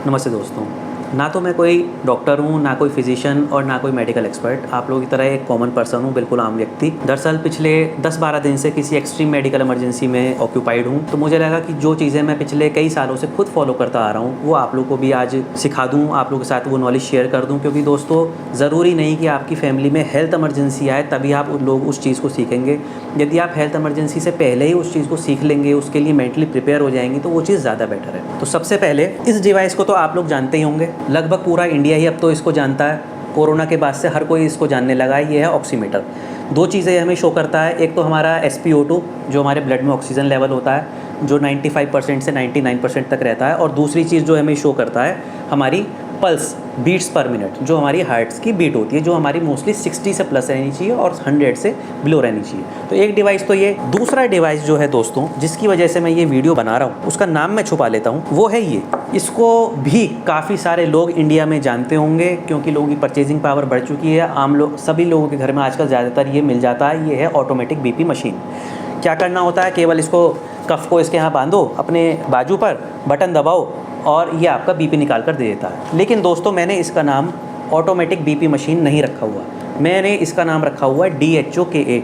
नमस्ते दोस्तों। ना तो मैं कोई डॉक्टर हूँ, ना कोई फिजिशियन और ना कोई मेडिकल एक्सपर्ट। आप लोगों की तरह एक कॉमन पर्सन हूँ, बिल्कुल आम व्यक्ति। दरअसल पिछले 10-12 दिन से किसी एक्सट्रीम मेडिकल इमरजेंसी में ऑक्यूपाइड हूँ। तो मुझे लगा कि जो चीज़ें मैं पिछले कई सालों से खुद फॉलो करता आ रहा हूँ वो आप लोगों को भी आज सिखा दूँ, आप लोगों के साथ वो नॉलेज शेयर कर दूँ। क्योंकि दोस्तों, ज़रूरी नहीं कि आपकी फैमिली में हेल्थ इमरजेंसी आए तभी आप लोग उस चीज़ को सीखेंगे। यदि आप हेल्थ इमरजेंसी से पहले ही उस चीज़ को सीख लेंगे, उसके लिए मेंटली प्रिपेयर हो जाएंगे, तो वो चीज़ ज़्यादा बेटर है। तो सबसे पहले इस डिवाइस को तो आप लोग जानते ही होंगे, लगभग पूरा इंडिया ही अब तो इसको जानता है। कोरोना के बाद से हर कोई इसको जानने लगा है। ये है ऑक्सीमीटर। दो चीज़ें हमें शो करता है, एक तो हमारा SpO2 जो हमारे ब्लड में ऑक्सीजन लेवल होता है, जो 95% से 99% तक रहता है, और दूसरी चीज़ जो हमें शो करता है हमारी पल्स, बीट्स पर मिनट, जो हमारी हार्ट्स की बीट होती है, जो हमारी मोस्टली 60 से प्लस रहनी चाहिए और 100 से बिलो रहनी चाहिए। तो एक डिवाइस तो ये। दूसरा डिवाइस जो है दोस्तों, जिसकी वजह से मैं ये वीडियो बना रहा हूँ, उसका नाम मैं छुपा लेता हूँ, वो है ये। इसको भी काफ़ी सारे लोग इंडिया में जानते होंगे क्योंकि लोगों की परचेजिंग पावर बढ़ चुकी है। आम लोग, सभी लोगों के घर में आजकल ज़्यादातर ये मिल जाता है। ये है ऑटोमेटिक BP मशीन। क्या करना होता है, केवल इसको कफ को इसके यहाँ बांधो अपने बाजू पर, बटन दबाओ और ये आपका BP निकाल कर दे देता है। लेकिन दोस्तों, मैंने इसका नाम ऑटोमेटिक BP मशीन नहीं रखा हुआ, मैंने इसका नाम रखा हुआ है DHOKA।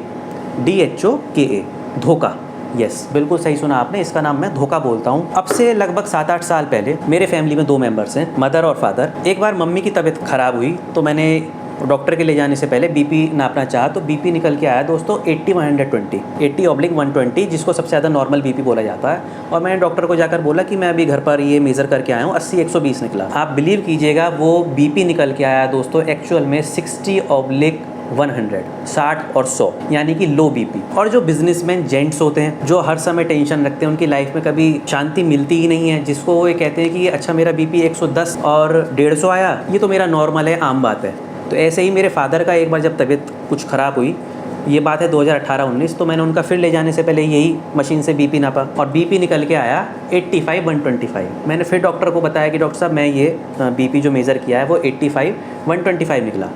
DHOKA, धोखा। यस, बिल्कुल सही सुना आपने, इसका नाम मैं धोखा बोलता हूँ। अब से लगभग 7-8 साल पहले मेरे फैमिली में 2 मेंबर्स हैं, मदर और फादर। एक बार मम्मी की तबीयत ख़राब हुई तो मैंने डॉक्टर के ले जाने से पहले BP नापना चाहा, तो BP निकल के आया दोस्तों 80/120, 80/120, जिसको सबसे ज़्यादा नॉर्मल BP बोला जाता है। और मैंने डॉक्टर को जाकर बोला कि मैं अभी घर पर ये मेज़र करके आया हूँ, 80/120 निकला। आप बिलीव कीजिएगा, वो BP निकल के आया दोस्तों एक्चुअल में 60/100, 60 और 100, यानी कि लो BP। और जो बिजनेसमैन जेंट्स होते हैं, जो हर समय टेंशन रखते हैं, उनकी लाइफ में कभी शांति मिलती ही नहीं है, जिसको वो कहते हैं कि अच्छा मेरा BP 110 और 150 आया, ये तो मेरा नॉर्मल है, आम बात है। तो ऐसे ही मेरे फादर का एक बार जब तबीयत कुछ ख़राब हुई, ये बात है 2018-19, तो मैंने उनका फिर ले जाने से पहले यही मशीन से BP नापा और BP निकल के आया 85/125। मैंने फिर डॉक्टर को बताया कि डॉक्टर साहब, मैं ये BP जो मेज़र किया है वो 85/125 निकला।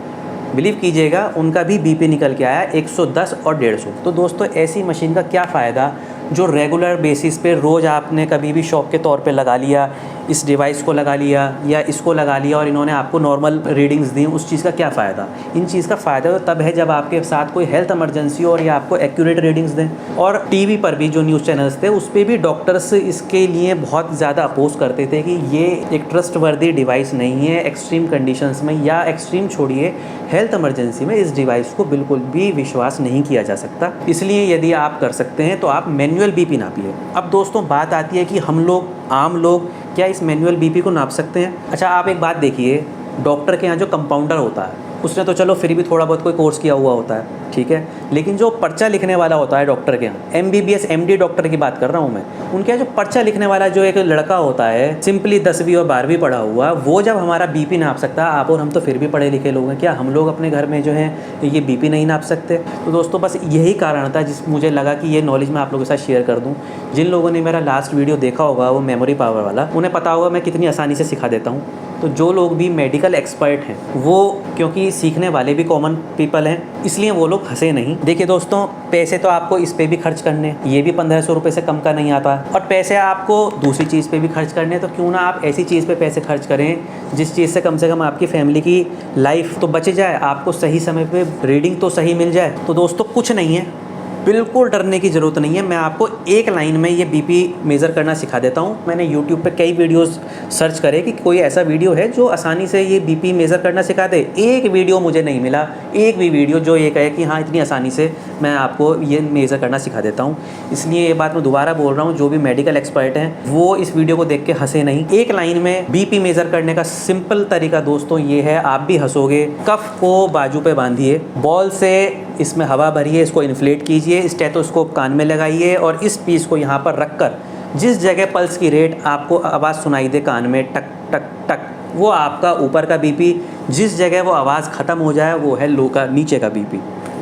बिलीव कीजिएगा, उनका भी BP निकल के आया 110 और 150। तो दोस्तों, ऐसी मशीन का क्या फ़ायदा जो रेगुलर बेसिस पे रोज़ आपने कभी भी शौक के तौर पे लगा लिया, इस डिवाइस को लगा लिया या इसको लगा लिया और इन्होंने आपको नॉर्मल रीडिंग्स दी, उस चीज़ का क्या फ़ायदा। इन चीज़ का फ़ायदा तो तब है जब आपके साथ कोई हेल्थ इमरजेंसी और या आपको एक्यूरेट रीडिंग्स दें। और TV पर भी जो न्यूज़ चैनल्स थे, उस पर भी डॉक्टर्स इसके लिए बहुत ज़्यादा अपोज करते थे कि ये एक ट्रस्टवर्दी डिवाइस नहीं है। एक्सट्रीम कंडीशंस में, या एक्सट्रीम छोड़िए, हेल्थ इमरजेंसी में इस डिवाइस को बिल्कुल भी विश्वास नहीं किया जा सकता। इसलिए यदि आप कर सकते हैं तो आप मैनुअल BP नापिए। अब दोस्तों, बात आती है कि हम लोग, आम लोग, क्या इस मैनुअल BP को नाप सकते हैं? अच्छा, आप एक बात देखिए, डॉक्टर के यहाँ जो कंपाउंडर होता है, उसने तो चलो फिर भी थोड़ा बहुत कोई कोर्स किया हुआ होता है, ठीक है। लेकिन जो पर्चा लिखने वाला होता है डॉक्टर के यहाँ, MBBS MD डॉक्टर की बात कर रहा हूँ मैं, उनके यहाँ जो पर्चा लिखने वाला जो एक लड़का होता है, सिंपली 10वीं और 12वीं पढ़ा हुआ, वो जब हमारा BP नाप सकता है, आप और हम तो फिर भी पढ़े लिखे लोग हैं, क्या हम लोग अपने घर में जो है ये BP नहीं नाप सकते? तो दोस्तों, बस यही कारण था जिस मुझे लगा कि ये नॉलेज मैं आप लोगों के साथ शेयर कर दूँ। जिन लोगों ने मेरा लास्ट वीडियो देखा होगा, वो मेमोरी पावर वाला, उन्हें पता होगा मैं कितनी आसानी से सिखा देता हूँ। तो जो लोग भी मेडिकल एक्सपर्ट हैं, वो, क्योंकि सीखने वाले भी कॉमन पीपल हैं, इसलिए वो लोग हंसे नहीं। देखिए दोस्तों, पैसे तो आपको इस पे भी खर्च करने, ये भी 1500 रुपये से कम का नहीं आता, और पैसे आपको दूसरी चीज़ पे भी खर्च करने। तो क्यों ना आप ऐसी चीज़ पे पैसे खर्च करें जिस चीज़ से कम आपकी फैमिली की लाइफ तो बच जाए, आपको सही समय पे रीडिंग तो सही मिल जाए। तो दोस्तों, कुछ नहीं है, बिल्कुल डरने की ज़रूरत नहीं है। मैं आपको एक लाइन में ये BP मेज़र करना सिखा देता हूँ। मैंने YouTube पे कई वीडियोस सर्च करे कि कोई ऐसा वीडियो है जो आसानी से ये BP मेज़र करना सिखा दे। एक वीडियो मुझे नहीं मिला, एक भी वीडियो जो ये कहे कि हाँ, इतनी आसानी से मैं आपको ये मेज़र करना सिखा देता हूँ। इसलिए ये बात मैं दोबारा बोल रहा हूँ, जो भी मेडिकल एक्सपर्ट हैं वो इस वीडियो को देख के हंसे नहीं। एक लाइन में BP मेज़र करने का सिंपल तरीका दोस्तों ये है, आप भी हंसोगे। कफ को बाजू पे बांधिए, बॉल से इसमें हवा भरिए, इसको इन्फ्लेट कीजिए, स्टेथोस्कोप कान में लगाइए और इस पीस को यहाँ पर रखकर जिस जगह पल्स की रेट आपको आवाज़ सुनाई दे कान में, टक टक टक, वो आपका ऊपर का BP। जिस जगह वो आवाज़ ख़त्म हो जाए, वो है लो का, नीचे का BP।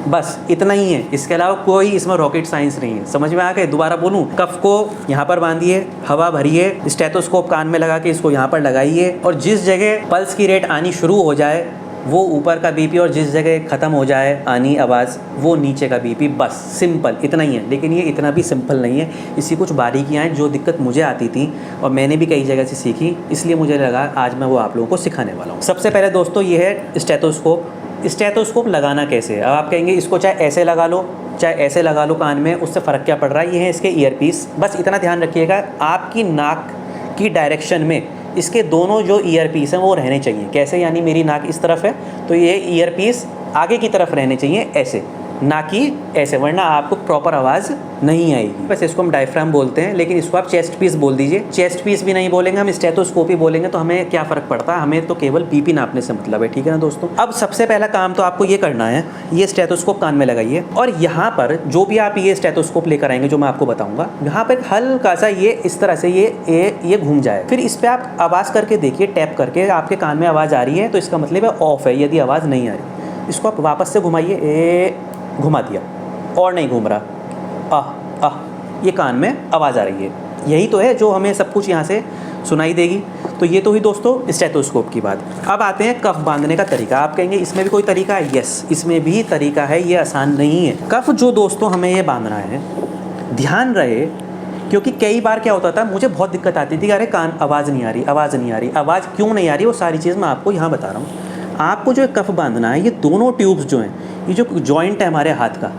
बस इतना ही है, इसके अलावा कोई इसमें रॉकेट साइंस नहीं है। समझ में आ गए? दोबारा बोलूँ, कफ को यहाँ पर बांधिए, हवा भरिए, स्टेथोस्कोप कान में लगा के इसको यहाँ पर लगाइए और जिस जगह पल्स की रेट आनी शुरू हो जाए, वो ऊपर का बीपी और जिस जगह ख़त्म हो जाए आनी आवाज़ वो नीचे का बीपी, बस सिंपल इतना ही है। लेकिन ये इतना भी सिंपल नहीं है, इसकी कुछ बारीकियाँ हैं जो दिक्कत मुझे आती थी और मैंने भी कई जगह से सीखी, इसलिए मुझे लगा आज मैं वो आप लोगों को सिखाने वाला हूँ। सबसे पहले दोस्तों ये है स्टेथोस्कोप। स्टेथोस्कोप लगाना कैसे है? अब आप कहेंगे इसको चाहे ऐसे लगा लो चाहे ऐसे लगा लो कान में, उससे फ़र्क क्या पड़ रहा है? ये है इसके ईयरपीस। बस इतना ध्यान रखिएगा आपकी नाक की डायरेक्शन में इसके दोनों जो ईयरपीस हैं वो रहने चाहिए। कैसे? यानी मेरी नाक इस तरफ है तो ये ईयरपीस आगे की तरफ रहने चाहिए ऐसे, ना कि ऐसे, वरना आपको प्रॉपर आवाज़ नहीं आएगी। बस इसको हम डायफ्राम बोलते हैं, लेकिन इसको आप चेस्ट पीस बोल दीजिए। चेस्ट पीस भी नहीं बोलेंगे, हम स्टेथोस्कोप ही बोलेंगे, तो हमें क्या फ़र्क पड़ता है? हमें तो केवल बीपी नापने से मतलब है, ठीक है ना दोस्तों। अब सबसे पहला काम तो आपको ये करना है, ये स्टेथोस्कोप कान में लगाइए और यहाँ पर जो भी आप ये स्टेथोस्कोप लेकर आएंगे जो मैं आपको बताऊँगा, यहाँ पर हल्का सा ये इस तरह से ये घूम जाए। फिर इस पर आप आवाज़ करके देखिए, टैप करके आपके कान में आवाज़ आ रही है तो इसका मतलब है ऑफ है। यदि आवाज़ नहीं आ रही, इसको आप वापस से घुमाइए, घुमा दिया और नहीं घूम रहा, ये कान में आवाज़ आ रही है। यही तो है जो हमें सब कुछ यहाँ से सुनाई देगी। तो ये तो हुई दोस्तों स्टेथोस्कोप की बात। अब आते हैं कफ बांधने का तरीका। आप कहेंगे इसमें भी कोई तरीका है? यस, इसमें भी तरीका है, ये आसान नहीं है। कफ जो दोस्तों हमें ये बांधना है, ध्यान रहे, क्योंकि कई बार क्या होता था, मुझे बहुत दिक्कत आती थी, अरे कान आवाज़ नहीं आ रही, आवाज़ नहीं आ रही। आवाज़ क्यों नहीं आ रही वो सारी चीज़ मैं आपको यहाँ बता रहा हूँ। आपको जो कफ बांधना है, ये दोनों ट्यूब्स जो हैं, ये जो जॉइंट है हमारे हाथ का,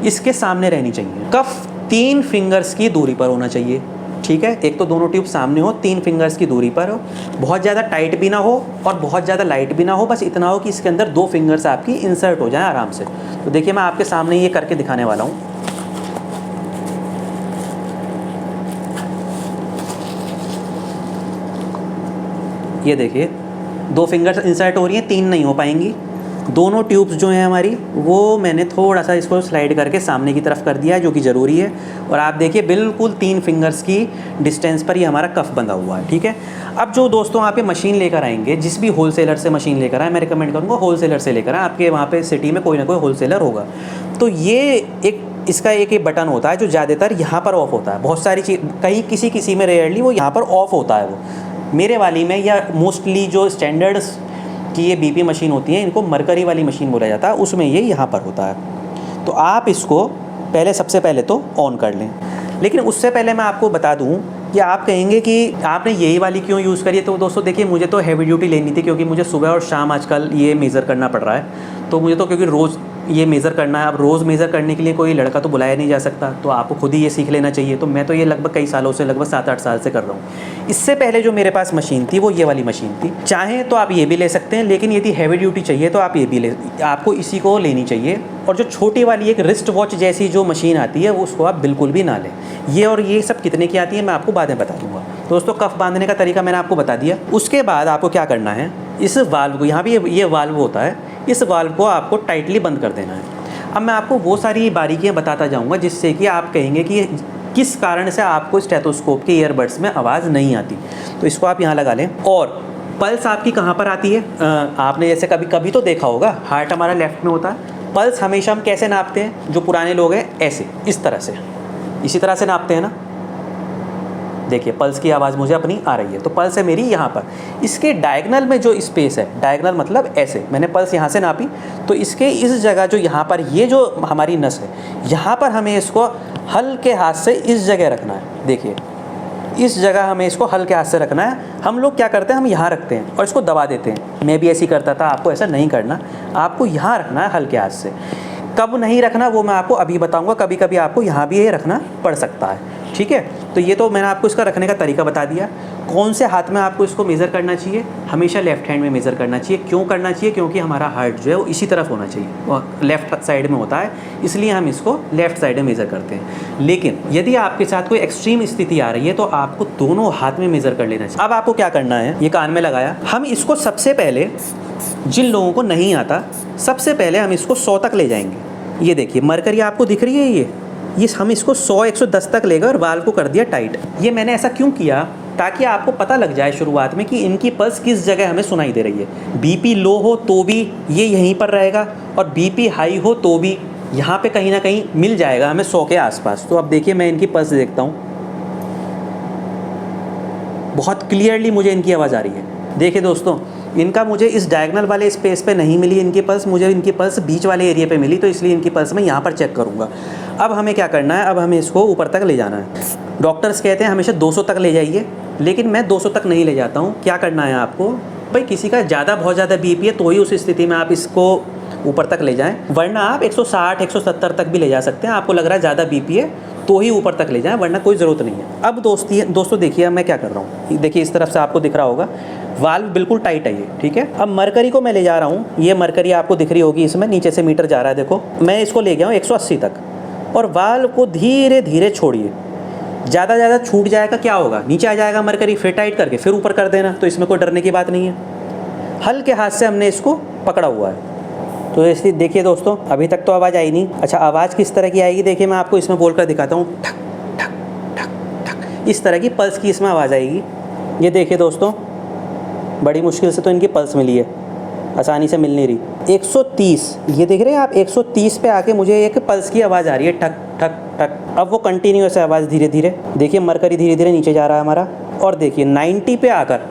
इसके सामने रहनी चाहिए। कफ 3 फिंगर्स की दूरी पर होना चाहिए, ठीक है। एक तो दोनों ट्यूब सामने हो, 3 फिंगर्स की दूरी पर हो, बहुत ज़्यादा टाइट भी ना हो और बहुत ज़्यादा लाइट भी ना हो, बस इतना हो कि इसके अंदर 2 फिंगर्स आपकी इंसर्ट हो जाएं आराम से। तो देखिए मैं आपके सामने ये करके दिखाने वाला हूँ। ये देखिए 2 फिंगर्स इंसर्ट हो रही हैं, 3 नहीं हो पाएंगी। दोनों ट्यूब्स जो हैं हमारी, वो मैंने थोड़ा सा इसको स्लाइड करके सामने की तरफ कर दिया है, जो कि ज़रूरी है। और आप देखिए बिल्कुल 3 फिंगर्स की डिस्टेंस पर ही हमारा कफ बंधा हुआ है, ठीक है। अब जो दोस्तों आप ये मशीन लेकर आएंगे, जिस भी होलसेलर से मशीन लेकर आए, मैं रिकमेंड करूँगा होलसेलर से लेकर आए। आपके वहाँ पे सिटी में कोई ना कोई होलसेलर होगा। तो ये इसका एक बटन होता है जो ज़्यादातर यहाँ पर ऑफ होता है। बहुत सारी चीज़, कहीं किसी में रेयरली वो यहाँ पर ऑफ होता है। वो मेरे वाली में, या मोस्टली जो स्टैंडर्ड्स कि ये बीपी मशीन होती है, इनको मरकरी वाली मशीन बोला जाता है, उसमें ये यहाँ पर होता है। तो आप इसको सबसे पहले तो ऑन कर लें। लेकिन उससे पहले मैं आपको बता दूँ कि आप कहेंगे कि आपने यही वाली क्यों यूज़ करी है। तो दोस्तों देखिए, मुझे तो हैवी ड्यूटी लेनी थी, क्योंकि मुझे सुबह और शाम आजकल ये मेज़र करना पड़ रहा है। तो मुझे तो क्योंकि रोज़ ये मेज़र करना है। अब रोज़ मेज़र करने के लिए कोई लड़का तो बुलाया नहीं जा सकता, तो आपको खुद ही ये सीख लेना चाहिए। तो मैं तो ये लगभग कई सालों से, लगभग 7-8 साल से कर रहा हूँ। इससे पहले जो मेरे पास मशीन थी वो ये वाली मशीन थी। चाहें तो आप ये भी ले सकते हैं, लेकिन यदि हैवी ड्यूटी चाहिए तो आप ये भी आपको इसी को लेनी चाहिए। और जो छोटी वाली एक रिस्ट वॉच जैसी जो मशीन आती है, वो उसको आप बिल्कुल भी ना लें। और ये सब कितने की आती है मैं आपको बाद में बता दूँगा। दोस्तों कफ बांधने का तरीका मैंने आपको बता दिया। उसके बाद आपको क्या करना है, इस वाल्व को, यहाँ भी ये वाल्व होता है, इस वाल्व को आपको टाइटली बंद कर देना है। अब मैं आपको वो सारी बारीकियाँ बताता जाऊँगा जिससे कि आप कहेंगे कि किस कारण से आपको स्टेथोस्कोप के ईयरबड्स में आवाज़ नहीं आती। तो इसको आप यहाँ लगा लें। और पल्स आपकी कहाँ पर आती है? आपने जैसे कभी तो देखा होगा, हार्ट हमारा लेफ्ट में होता है। पल्स हमेशा हम कैसे नापते हैं? जो पुराने लोग हैं ऐसे, इस तरह से, इसी तरह से नापते हैं ना। देखिए पल्स की आवाज़ मुझे अपनी आ रही है, तो पल्स है मेरी यहाँ पर। इसके डायगनल में जो स्पेस है, डायगनल मतलब ऐसे, मैंने पल्स यहाँ से नापी, तो इसके इस जगह जो यहाँ पर ये जो हमारी नस है, यहाँ पर हमें इसको हल्के हाथ से इस जगह रखना है। देखिए इस जगह हमें इसको हल्के हाथ से रखना है। हम लोग क्या करते हैं, हम यहाँ रखते हैं और इसको दबा देते हैं। मैं भी ऐसे ही करता था, आपको ऐसा नहीं करना, आपको यहाँ रखना है हल्के हाथ से। कब नहीं रखना वो मैं आपको अभी बताऊँगा। कभी कभी आपको यहाँ भी ये रखना पड़ सकता है, ठीक है। तो ये तो मैंने आपको इसका रखने का तरीका बता दिया। कौन से हाथ में आपको इसको मेज़र करना चाहिए? हमेशा लेफ़्ट हैंड में मेज़र करना चाहिए। क्यों करना चाहिए? क्योंकि हमारा हार्ट जो है वो इसी तरफ होना चाहिए, वो लेफ़्ट साइड में होता है, इसलिए हम इसको लेफ़्ट साइड में मेज़र करते हैं। लेकिन यदि आपके साथ कोई एक्सट्रीम स्थिति आ रही है तो आपको दोनों हाथ में मेज़र कर लेना चाहिए। अब आपको क्या करना है, ये कान में लगाया, हम इसको सबसे पहले, जिन लोगों को नहीं आता, सबसे पहले हम इसको 100 तक ले जाएंगे। ये देखिए मरकरी आपको दिख रही है, ये हम इसको 100-110 तक लेकर और वाल्व को कर दिया टाइट। ये मैंने ऐसा क्यों किया? ताकि आपको पता लग जाए शुरुआत में कि इनकी पल्स किस जगह हमें सुनाई दे रही है। बीपी लो हो तो भी ये यहीं पर रहेगा, और बीपी हाई हो तो भी यहाँ पे कहीं ना कहीं मिल जाएगा हमें 100 के आसपास। तो अब देखिए मैं इनकी पल्स देखता हूँ, बहुत क्लियरली मुझे इनकी आवाज़ आ रही है। देखिए दोस्तों इनका मुझे इस डायगोनल वाले स्पेस पे नहीं मिली इनकी पल्स, मुझे इनकी पल्स बीच वाले एरिया पे मिली, तो इसलिए इनकी पल्स मैं यहाँ पर चेक करूँगा। अब हमें क्या करना है, अब हमें इसको ऊपर तक ले जाना है। डॉक्टर्स कहते हैं हमेशा 200 तक ले जाइए, लेकिन मैं 200 तक नहीं ले जाता हूँ। क्या करना है आपको, भाई किसी का बहुत ज़्यादा बीपी है तो ही उस स्थिति में आप इसको ऊपर तक ले जाएं, वरना आप 160 170 तक भी ले जा सकते हैं। आपको लग रहा है ज़्यादा बीपी है तो ही ऊपर तक ले जाएं, वरना कोई ज़रूरत नहीं है। अब दोस्तों देखिए मैं क्या कर रहा हूँ, देखिए इस तरफ से आपको दिख रहा होगा वाल्व बिल्कुल टाइट है ये, ठीक है। अब मरकरी को मैं ले जा रहा हूँ, ये मरकरी आपको दिख रही होगी, इसमें नीचे से मीटर जा रहा है, देखो मैं इसको ले गया हूँ 180 तक, और वाल्व को धीरे धीरे छोड़िए। ज़्यादा छूट जाएगा क्या होगा, नीचे आ जाएगा मरकरी, फिर टाइट करके फिर ऊपर कर देना, तो इसमें कोई डरने की बात नहीं है। हल्के हाथ से हमने इसको पकड़ा हुआ है। तो इसलिए देखिए दोस्तों, अभी तक तो आवाज़ आई नहीं। अच्छा, आवाज़ किस तरह की आएगी देखिए, मैं आपको इसमें बोलकर दिखाता हूँ, ठक ठक ठक ठक, इस तरह की पल्स की इसमें आवाज़ आएगी। ये देखिए दोस्तों, बड़ी मुश्किल से तो इनकी पल्स मिली है, आसानी से मिल नहीं रही। 130, ये देख रहे हैं आप, 130 पे आके मुझे एक पल्स की आवाज़ आ रही है, ठक ठक ठक। अब वो कंटिन्यूअस आवाज़ धीरे धीरे, देखिए मरकरी धीरे धीरे नीचे जा रहा है हमारा, और देखिए 90 पे आकर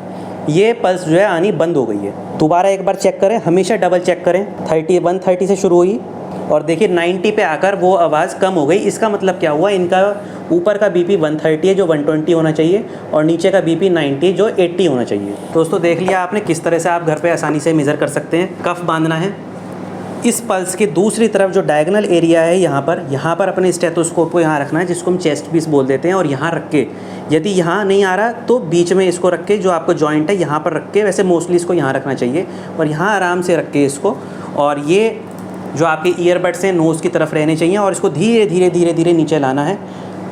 ये पल्स जो है आनी बंद हो गई है। दोबारा एक बार चेक करें, हमेशा डबल चेक करें। 130 से शुरू हुई और देखिए 90 पे आकर वो आवाज़ कम हो गई। इसका मतलब क्या हुआ, इनका ऊपर का बीपी 130 है जो 120 होना चाहिए, और नीचे का बीपी 90 जो 80 होना चाहिए। दोस्तों देख लिया आपने किस तरह से आप घर पे आसानी से मेज़र कर सकते हैं। कफ बांधना है, इस पल्स के दूसरी तरफ जो डायगोनल एरिया है यहाँ पर अपने स्टेथोस्कोप को यहाँ रखना है, जिसको हम चेस्ट पीस बोल देते हैं, और यहाँ रख के, यदि यहाँ नहीं आ रहा तो बीच में इसको रख के, जो आपको जॉइंट है यहाँ पर रख के, वैसे मोस्टली इसको यहाँ रखना चाहिए, और यहाँ आराम से रख के इसको, और ये जो आपके ईयरबड्स हैं नोज़ की तरफ रहने चाहिए, और इसको धीरे धीरे नीचे लाना है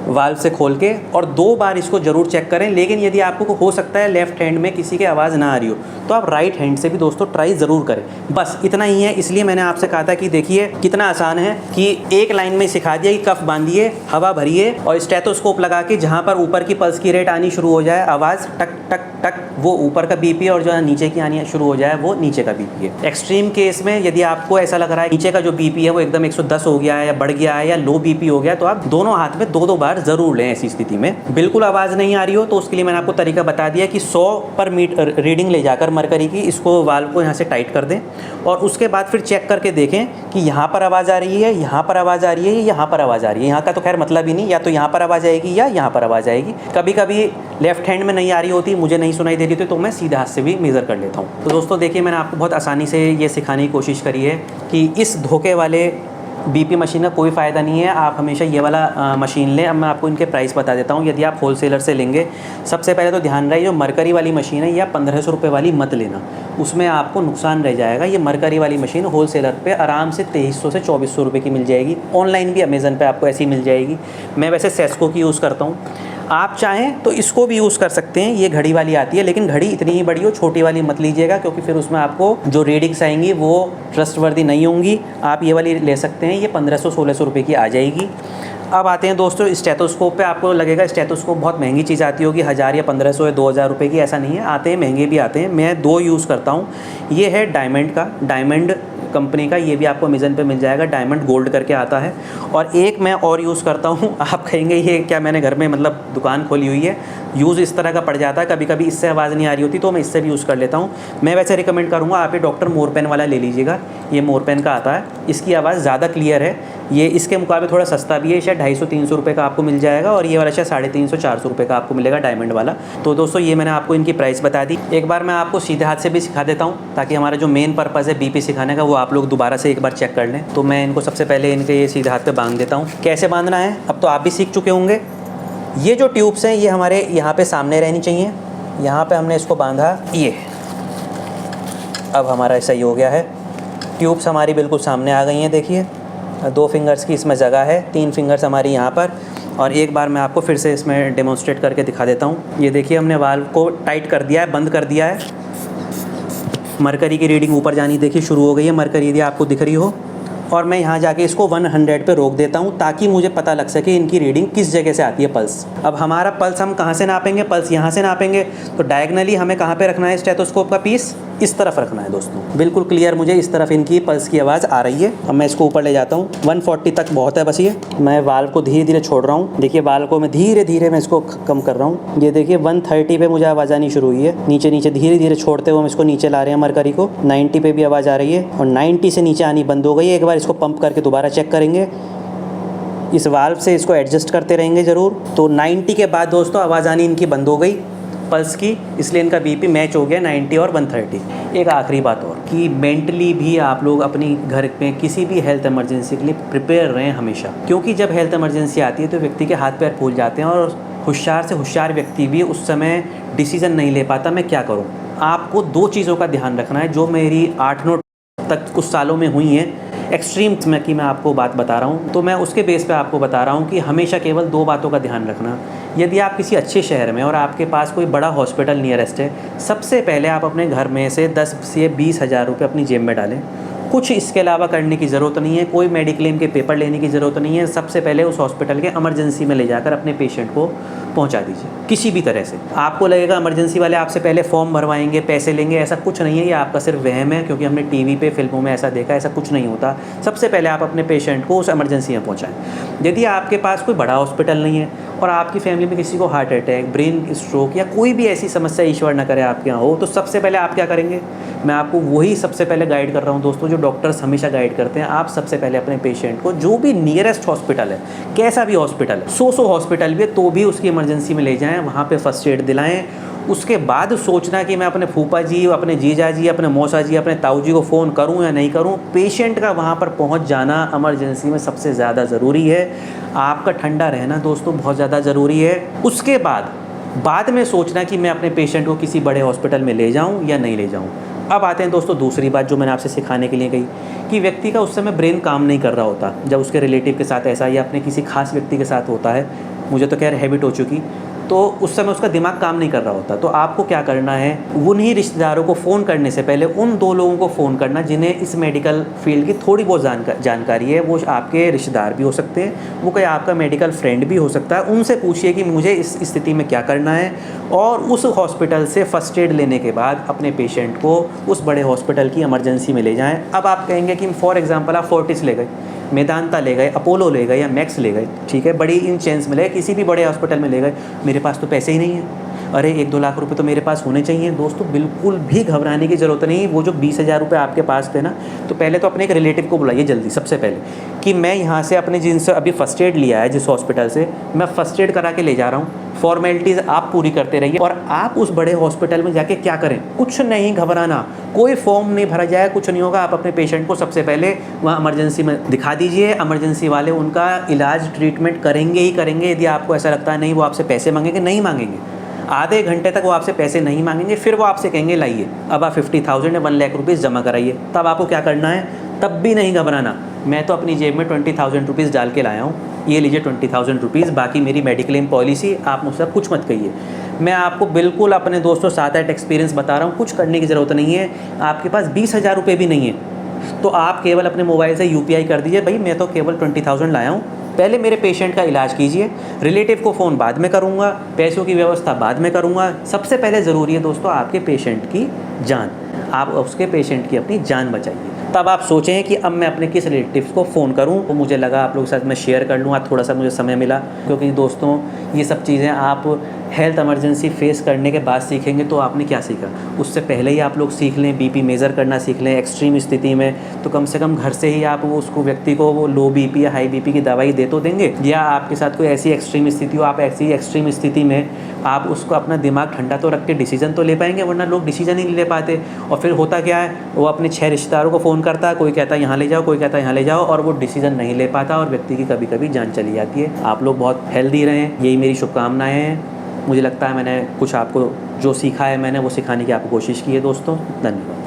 वाल्व से खोल के, और 2 बार इसको ज़रूर चेक करें। लेकिन यदि आपको हो सकता है लेफ़्ट हैंड में किसी की आवाज़ ना आ रही हो, तो आप राइट हैंड से भी दोस्तों ट्राई ज़रूर करें। बस इतना ही है, इसलिए मैंने आपसे कहा था कि देखिए कितना आसान है कि एक लाइन में सिखा दिया कि कफ बांधिए, हवा भरिए, और स्टेथोस्कोप लगा के जहाँ पर ऊपर की पल्स की रेट आनी शुरू हो जाए, आवाज़ टक टक टक, वो ऊपर का बीपी, और जो है नीचे की आनी शुरू हो जाए वो नीचे का बीपी है। एक्सट्रीम केस में यदि आपको ऐसा लग रहा है नीचे का जो बीपी है वो एकदम 110 हो गया है, या बढ़ गया है, या लो बीपी हो गया, तो आप दोनों हाथ में 2-2 बार ज़रूर लें। ऐसी स्थिति में बिल्कुल आवाज़ नहीं आ रही हो तो उसके लिए मैंने आपको तरीका बता दिया कि 100 पर मीटर रीडिंग ले जाकर मरकरी की, इसको वाल्व को यहाँ से टाइट कर दें, और उसके बाद फिर चेक करके देखें कि यहाँ पर आवाज़ आ रही है, यहाँ पर आवाज़ आ रही है, यहाँ पर आवाज़ आ रही है। यहाँ का तो खैर मतलब ही नहीं, या तो यहाँ पर आवाज़ आएगी या यहाँ पर आवाज़ आएगी। कभी कभी लेफ्ट हैंड में नहीं आ रही होती, मुझे नहीं सुनाई दे रही होती, तो मैं सीधे हाथ से भी मेज़र कर लेता हूँ। तो दोस्तों देखिए, मैंने आपको बहुत आसानी से ये सिखाने की कोशिश करी है कि इस धोखे वाले बीपी मशीन का कोई फ़ायदा नहीं है। आप हमेशा ये वाला मशीन लें। अब मैं आपको इनके प्राइस बता देता हूँ। यदि आप होलसेलर से लेंगे, सबसे पहले तो ध्यान रहे, जो मरकरी वाली मशीन है, या 1500 रुपये वाली मत लेना, उसमें आपको नुकसान रह जाएगा। ये मरकरी वाली मशीन होलसेलर पे आराम से 2300 से 2400 रुपये की मिल जाएगी। ऑनलाइन भी अमेज़न पे आपको ऐसी मिल जाएगी। मैं वैसे सेस्को की यूज़ करता हूँ, आप चाहें तो इसको भी यूज़ कर सकते हैं। ये घड़ी वाली आती है, लेकिन घड़ी इतनी ही बड़ी हो, छोटी वाली मत लीजिएगा, क्योंकि फिर उसमें आपको जो रीडिंग्स आएंगी वो ट्रस्टवर्दी नहीं होंगी। आप ये वाली ले सकते हैं, ये 1500-1600 रुपये की आ जाएगी। अब आते हैं दोस्तों स्टेथोस्कोप पे। आपको लगेगा स्टेथोस्कोप बहुत महंगी चीज़ आती होगी, 1000 या 1500 या 2000 रुपये की। ऐसा नहीं है, आते हैं, महंगे भी आते हैं। मैं 2 यूज़ करता हूँ। ये है डायमंड का, डायमंड कंपनी का, ये भी आपको अमेज़न पे मिल जाएगा, डायमंड गोल्ड करके आता है। और एक मैं और यूज़ करता हूँ। आप कहेंगे ये क्या, मैंने घर में मतलब दुकान खोली हुई है, यूज़ इस तरह का पड़ जाता है, कभी कभी इससे आवाज़ नहीं आ रही होती तो मैं इससे भी यूज़ कर लेता हूँ। मैं वैसे रिकमेंड करूँगा आप ये डॉक्टर मोरपेन वाला ले लीजिएगा। ये मोरपेन का आता है, इसकी आवाज़ ज़्यादा क्लियर है। ये इसके मुकाबले थोड़ा सस्ता भी है, शायद 250-300 रुपये का आपको मिल जाएगा, और ये वाला शायद 350-400 रुपये का आपको मिलेगा, डायमंड वाला। तो दोस्तों ये मैंने आपको इनकी प्राइस बता दी। एक बार मैं आपको सीधे हाथ से भी सिखा देता हूँ, ताकि हमारा जो मेन पर्पज़ है बीपी सिखाने का, वो आप लोग दोबारा से एक बार चेक कर लें। तो मैं इनको सबसे पहले इनके ये सीधे हाथ पे बांध देता हूँ। कैसे बांधना है अब तो आप भी सीख चुके होंगे। ये जो ट्यूब्स हैं ये हमारे यहाँ पे सामने रहनी चाहिए। यहाँ पे हमने इसको बांधा, ये अब हमारा सही हो गया है। ट्यूब्स हमारी बिल्कुल सामने आ गई हैं। देखिए 2 फिंगर्स की इसमें जगह है, 3 फिंगर्स हमारी यहाँ पर। और एक बार मैं आपको फिर से इसमें डेमोन्स्ट्रेट करके दिखा देता हूँ। ये देखिए हमने वाल्व को टाइट कर दिया है, बंद कर दिया है। मरकरी की रीडिंग ऊपर जानी देखिए शुरू हो गई है। मरकरी यदि आपको दिख रही हो और मैं यहाँ जाके इसको 100 पे रोक देता हूँ ताकि मुझे पता लग सके इनकी रीडिंग किस जगह से आती है पल्स। अब हमारा पल्स हम कहाँ से नापेंगे, पल्स यहाँ से नापेंगे, तो डायगनली हमें कहाँ पे रखना है स्टेथोस्कोप का पीस, इस तरफ रखना है दोस्तों। बिल्कुल क्लियर मुझे इस तरफ इनकी पल्स की आवाज़ आ रही है। अब मैं इसको ऊपर ले जाता हूँ, 140 तक बहुत है बस। ये मैं वाल्व को धीरे धीरे छोड़ रहा हूँ, देखिए वाल्व को मैं धीरे धीरे मैं इसको कम कर रहा हूँ। ये देखिए 130 पे मुझे आवाज़ आनी शुरू हुई है, नीचे नीचे धीरे धीरे छोड़ते हुए हम इसको नीचे ला रहे हैं मरकरी को। 90 पे भी आवाज़ आ रही है और 90 से नीचे आनी बंद हो गई है। एक बार इसको पंप करके दोबारा चेक करेंगे, इस वाल्व से इसको एडजस्ट करते रहेंगे ज़रूर। तो 90 के बाद दोस्तों आवाज़ आनी इनकी बंद हो गई पल्स की, इसलिए इनका बीपी मैच हो गया 90 और 130। एक आखिरी बात और कि मेंटली भी आप लोग अपनी घर में किसी भी हेल्थ इमरजेंसी के लिए प्रिपेयर रहें हमेशा, क्योंकि जब हेल्थ इमरजेंसी आती है तो व्यक्ति के हाथ पैर फूल जाते हैं और होशियार से होशियार व्यक्ति भी उस समय डिसीज़न नहीं ले पाता मैं क्या करूँ। आपको 2 चीज़ों का ध्यान रखना है जो मेरी 8-9 तक कुछ सालों में हुई हैं एक्सट्रीम्स में, कि मैं आपको बात बता रहा हूँ, तो मैं उसके बेस पे आपको बता रहा हूँ कि हमेशा केवल 2 बातों का ध्यान रखना। यदि आप किसी अच्छे शहर में और आपके पास कोई बड़ा हॉस्पिटल नियरेस्ट है, सबसे पहले आप अपने घर में से 10 से 20 हज़ार रुपये अपनी जेब में डालें। कुछ इसके अलावा करने की ज़रूरत नहीं है, कोई मेडिक्लेम के पेपर लेने की ज़रूरत नहीं है। सबसे पहले उस हॉस्पिटल के इमरजेंसी में ले जाकर अपने पेशेंट को पहुंचा दीजिए किसी भी तरह से। आपको लगेगा इमरजेंसी वाले आपसे पहले फॉर्म भरवाएंगे, पैसे लेंगे, ऐसा कुछ नहीं है, ये आपका सिर्फ वहम है, क्योंकि हमने टीवी पे फिल्मों में ऐसा देखा, ऐसा कुछ नहीं होता। सबसे पहले आप अपने पेशेंट को उस इमरजेंसी में पहुँचाएँ। यदि आपके पास कोई बड़ा हॉस्पिटल नहीं है और आपकी फैमिली में किसी को हार्ट अटैक, ब्रेन स्ट्रोक या कोई भी ऐसी समस्या ईश्वर न करे आपके यहाँ हो, तो सबसे पहले आप क्या करेंगे, मैं आपको वही सबसे पहले गाइड कर रहा हूँ दोस्तों जो डॉक्टर्स हमेशा गाइड करते हैं। आप सबसे पहले अपने पेशेंट को जो भी नियरेस्ट हॉस्पिटल है, कैसा भी हॉस्पिटल है, 100 हॉस्पिटल भी है तो भी उसकी इमरजेंसी में ले जाएं, वहाँ पे फर्स्ट एड दिलाएं। उसके बाद सोचना कि मैं अपने फूफा जी, अपने जीजा जी, अपने मौसा जी, अपने ताऊ जी को फ़ोन करूं या नहीं करूं। पेशेंट का वहां पर पहुंच जाना इमरजेंसी में सबसे ज़्यादा ज़रूरी है। आपका ठंडा रहना दोस्तों बहुत ज़्यादा ज़रूरी है। उसके बाद में सोचना कि मैं अपने पेशेंट को किसी बड़े हॉस्पिटल में ले जाऊँ या नहीं ले जाऊँ। अब आते हैं दोस्तों दूसरी बात जो मैंने आपसे सिखाने के लिए कही, कि व्यक्ति का उस समय ब्रेन काम नहीं कर रहा होता जब उसके रिलेटिव के साथ ऐसा या अपने किसी खास व्यक्ति के साथ होता है। मुझे तो खैर हैबिट हो चुकी, तो उस समय उसका दिमाग काम नहीं कर रहा होता। तो आपको क्या करना है, उन्हीं रिश्तेदारों को फ़ोन करने से पहले उन 2 लोगों को फ़ोन करना जिन्हें इस मेडिकल फील्ड की थोड़ी बहुत जानकारी है। वो आपके रिश्तेदार भी हो सकते हैं, वो कोई आपका मेडिकल फ्रेंड भी हो सकता है। उनसे पूछिए कि मुझे इस स्थिति में क्या करना है, और उस हॉस्पिटल से फर्स्ट एड लेने के बाद अपने पेशेंट को उस बड़े हॉस्पिटल की इमरजेंसी में ले जाएँ। अब आप कहेंगे कि फॉर एग्ज़ाम्पल आप फोर्टिस ले गए, मेदांता ले गए, अपोलो ले गए या मैक्स ले गए, ठीक है, बड़ी इन चेन्स में ले गए, किसी भी बड़े हॉस्पिटल में ले गए, मेरे पास तो पैसे ही नहीं है, अरे 1-2 लाख रुपए तो मेरे पास होने चाहिए। दोस्तों बिल्कुल भी घबराने की ज़रूरत नहीं। वो जो 20,000 रुपये आपके पास थे ना, तो पहले तो अपने एक रिलेटिव को बुलाइए जल्दी, सबसे पहले, कि मैं यहाँ से अपने जिनसे अभी फर्स्ट एड लिया है जिस हॉस्पिटल से, मैं फर्स्ट एड करा के ले जा रहा हूँ। फॉर्मेलिटीज़ आप पूरी करते रहिए और आप उस बड़े हॉस्पिटल में जाके क्या करें, कुछ नहीं घबराना, कोई फॉर्म नहीं भरा जाए, कुछ नहीं होगा। आप अपने पेशेंट को सबसे पहले वहाँ इमरजेंसी में दिखा दीजिए, इमरजेंसी वाले उनका इलाज ट्रीटमेंट करेंगे ही करेंगे। यदि आपको ऐसा लगता है नहीं वो आपसे पैसे मांगेंगे, नहीं मांगेंगे, आधे घंटे तक वो आपसे पैसे नहीं मांगेंगे, फिर वो आपसे कहेंगे लाइए अब आप 50,000 या 1 लाख रुपीज़ जमा कराइए। तब आपको क्या करना है, तब भी नहीं घबराना। मैं तो अपनी जेब में 20,000 रुपीज़ डाल के लाया हूँ, ये लीजिए 20,000 रुपीज़, बाकी मेरी मेडिक्लेम पॉलिसी, आप मुझसे कुछ मत कहिए। मैं आपको बिल्कुल अपने दोस्तों 7-8 एक्सपीरियंस बता रहा हूँ, कुछ करने की ज़रूरत नहीं है। आपके पास 20,000 रुपये भी नहीं है तो आप केवल अपने मोबाइल से UPI कर दीजिए, भाई मैं तो केवल 20,000 लाया हूँ, पहले मेरे पेशेंट का इलाज कीजिए, रिलेटिव को फ़ोन बाद में करूँगा, पैसों की व्यवस्था बाद में करूँगा। सबसे पहले ज़रूरी है दोस्तों आपके पेशेंट की जान, आप उसके पेशेंट की अपनी जान बचाइए। तब आप सोचें कि अब मैं अपने किस रिलेटिव्स को फ़ोन करूं। तो मुझे लगा आप लोगों के साथ मैं शेयर कर लूँ, आज थोड़ा सा मुझे समय मिला, क्योंकि दोस्तों ये सब चीज़ें आप हेल्थ इमरजेंसी फेस करने के बाद सीखेंगे तो आपने क्या सीखा, उससे पहले ही आप लोग सीख लें, BP मेज़र करना सीख लें। एक्सट्रीम स्थिति में तो कम से कम घर से ही आप उसको व्यक्ति को वो लो BP या हाई BP की दवाई दे तो देंगे, या आपके साथ कोई ऐसी एक्सट्रीम स्थिति हो, आप ऐसी एक्सट्रीम स्थिति में आप उसको अपना दिमाग ठंडा तो रख के डिसीजन तो ले पाएंगे, वरना लोग डिसीजन ही नहीं ले पाते। और फिर होता क्या है, वो अपने 6 रिश्तेदारों को फ़ोन करता है, कोई कहता है यहाँ ले जाओ, कोई कहता है यहाँ ले जाओ, और वो डिसीजन नहीं ले पाता और व्यक्ति की कभी कभी जान चली जाती है। आप लोग बहुत हेल्दी रहें, यही मेरी शुभकामनाएँ हैं। मुझे लगता है मैंने कुछ आपको जो सीखा है मैंने वो सिखाने की आपको कोशिश की है दोस्तों। धन्यवाद।